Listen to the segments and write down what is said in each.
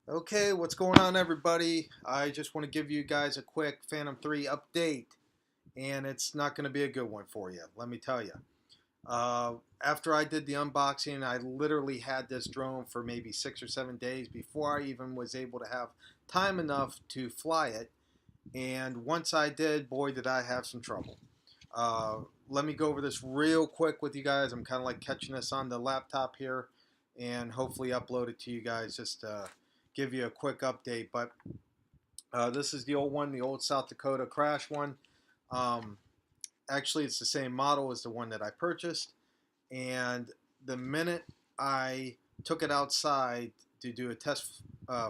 Okay, what's going on, everybody? I just want to give you guys a quick Phantom 3 update, and it's not going to be a good one for you, let me tell you. After I did the unboxing, I literally had this drone for maybe 6 or 7 days before I even was able to have time enough to fly it. And once I did, boy, did I have some trouble. Let me go over this real quick with you guys. I'm kind of like catching this on the laptop here and hopefully upload it to you guys just give you a quick update. But this is the old one, the old South Dakota Crash one. Um, Actually, it's the same model as the one that I purchased. And the minute I took it outside to do a test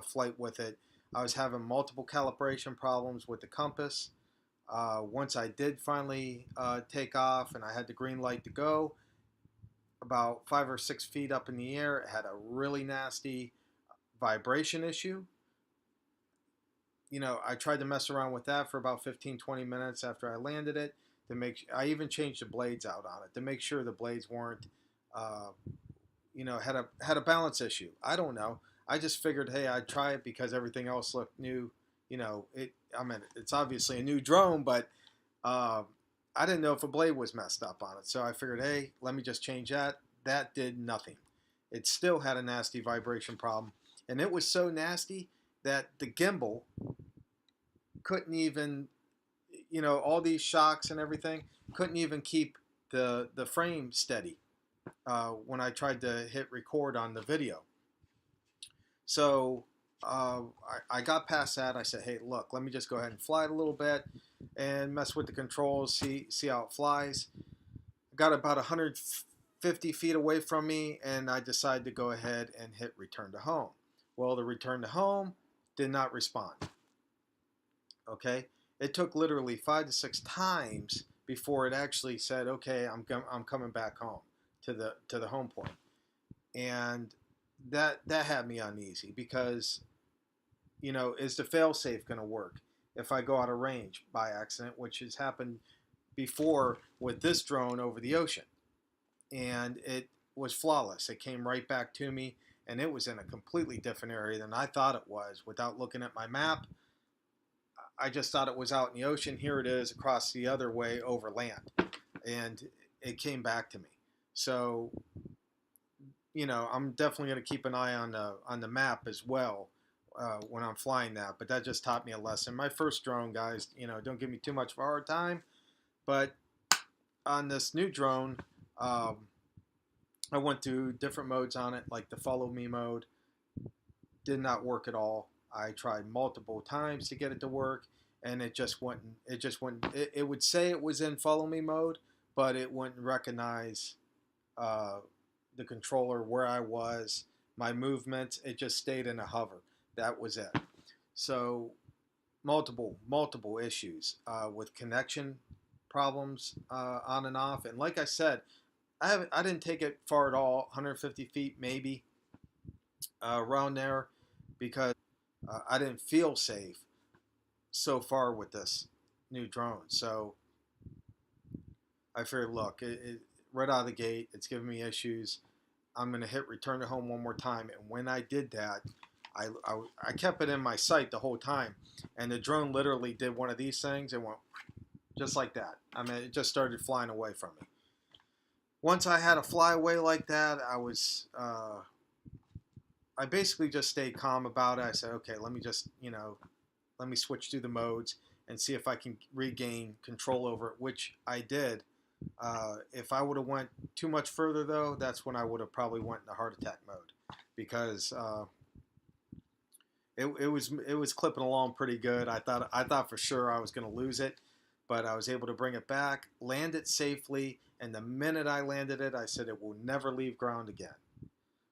flight with it, I was having multiple calibration problems with the compass. Once I did finally take off and I had the green light to go, about 5 or 6 feet up in the air, it had a really nasty vibration issue. I tried to mess around with that for about 15-20 minutes after I landed it. I even changed the blades out on it to make sure the blades weren't, uh, had a balance issue. I don't know. I just figured, hey, I'd try it because everything else looked new. I mean, it's obviously a new drone, but uh, I didn't know if a blade was messed up on it. So I figured, hey, let me just change that. That did nothing. It still had a nasty vibration problem, and it was so nasty that the gimbal couldn't even, all these shocks and everything couldn't even keep the frame steady when I tried to hit record on the video. So I got past that. I said, hey, look, let me just go ahead and fly it a little bit and mess with the controls, see how it flies. I got about 150 feet away from me, and I decided to go ahead and hit return to home. Well, the return to home did not respond. Okay, it took literally 5 to 6 times before it actually said, okay, I'm coming back home to the home point. And that had me uneasy because, is the failsafe going to work if I go out of range by accident, which has happened before with this drone over the ocean. And it was flawless. It came right back to me, and it was in a completely different area than I thought it was. Without looking at my map, I just thought it was out in the ocean. Here it is across the other way over land, and it came back to me. So, I'm definitely going to keep an eye on the map as well when I'm flying that. But that just taught me a lesson. My first drone, guys, don't give me too much of a hard time. But on this new drone, um, I went through different modes on it, like the follow me mode. Did not work at all. I tried multiple times to get it to work, and it just wouldn't. It just wouldn't. It would say it was in follow me mode, but it wouldn't recognize uh, the controller where I was, my movements. It just stayed in a hover. That was it. So multiple issues with connection problems on and off. And like I said, I didn't take it far at all. 150 feet maybe around there because I didn't feel safe so far with this new drone. So I figured, look, right out of the gate, it's giving me issues. I'm going to hit return to home one more time. And when I did that, I kept it in my sight the whole time. And the drone literally did one of these things and went just like that. I mean, it just started flying away from me. Once I had a fly away like that, I basically just stayed calm about it. I said, okay, let me just, let me switch through the modes and see if I can regain control over it, which I did. If I would have went too much further, though, that's when I would have probably went into heart attack mode because it was clipping along pretty good. I thought for sure I was going to lose it, but I was able to bring it back, land it safely, and the minute I landed it, I said it will never leave ground again.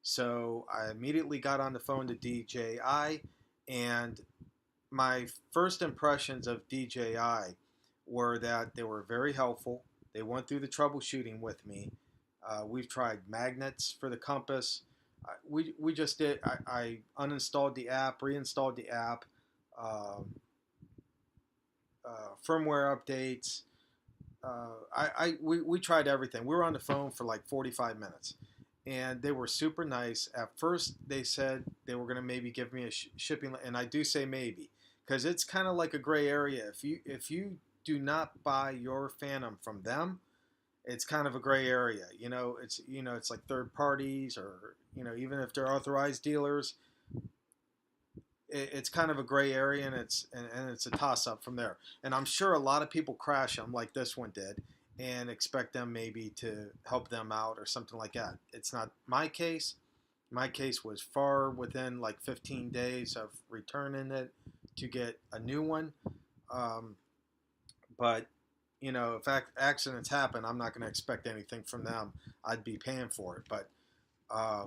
So I immediately got on the phone to DJI, and my first impressions of DJI were that they were very helpful. They went through the troubleshooting with me. We've tried magnets for the compass. We just did. I uninstalled the app, reinstalled the app, uh, firmware updates. We tried everything. We were on the phone for like 45 minutes, and they were super nice. At first, they said they were going to maybe give me a shipping, and I do say maybe because it's kind of like a gray area. If you do not buy your Phantom from them, it's kind of a gray area. It's like third parties, or even if they're authorized dealers, it's kind of a gray area, and it's a toss up from there. And I'm sure a lot of people crash them like this one did, and expect them maybe to help them out or something like that. It's not my case. My case was far within like 15 days of returning it to get a new one. Um, but if accidents happen, I'm not going to expect anything from them. I'd be paying for it. But uh,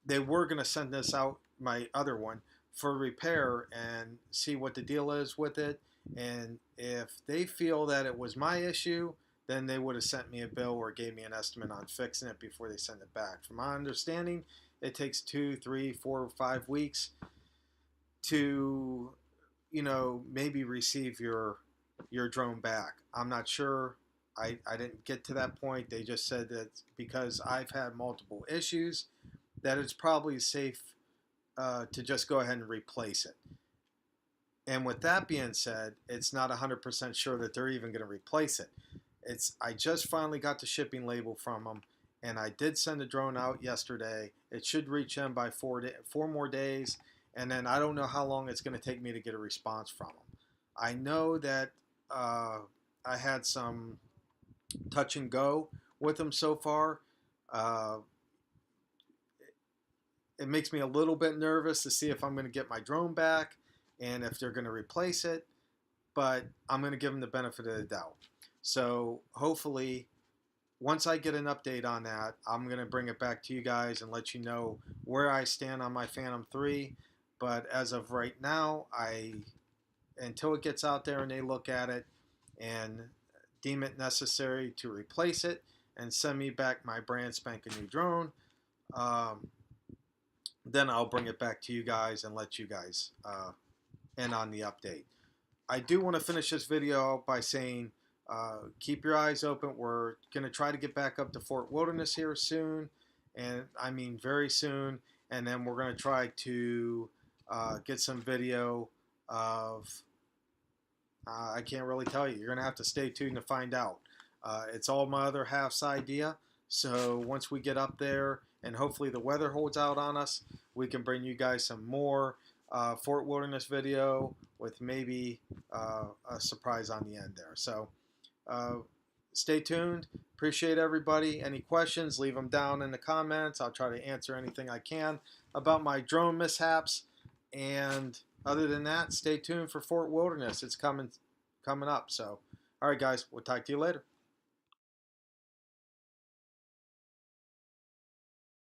they were going to send this out, my other one, for repair and see what the deal is with it. And if they feel that it was my issue, then they would have sent me a bill or gave me an estimate on fixing it before they send it back. From my understanding, it takes 2, 3, 4, 5 weeks to, maybe receive your drone back. I'm not sure. I didn't get to that point. They just said that because I've had multiple issues, that it's probably safe to just go ahead and replace it. And with that being said, it's not 100% sure that they're even going to replace it. I just finally got the shipping label from them, and I did send the drone out yesterday. It should reach them by 4 more days, and then I don't know how long it's going to take me to get a response from them. I know that I had some touch and go with them so far. Uh, it makes me a little bit nervous to see if I'm going to get my drone back and if they're going to replace it, but I'm going to give them the benefit of the doubt. So hopefully, once I get an update on that, I'm going to bring it back to you guys and let you know where I stand on my Phantom 3. But as of right now, until it gets out there and they look at it and deem it necessary to replace it and send me back my brand spanking new drone, then I'll bring it back to you guys and let you guys in on the update. I do want to finish this video by saying keep your eyes open. We're going to try to get back up to Fort Wilderness here soon, and I mean very soon, and then we're going to try to get some video of I can't really tell you. You're going to have to stay tuned to find out. It's all my other half's idea. So once we get up there and hopefully the weather holds out on us, we can bring you guys some more Fort Wilderness video with maybe a surprise on the end there. So stay tuned. Appreciate everybody. Any questions, leave them down in the comments. I'll try to answer anything I can about my drone mishaps. And other than that, stay tuned for Fort Wilderness. It's coming up. So, all right, guys, we'll talk to you later.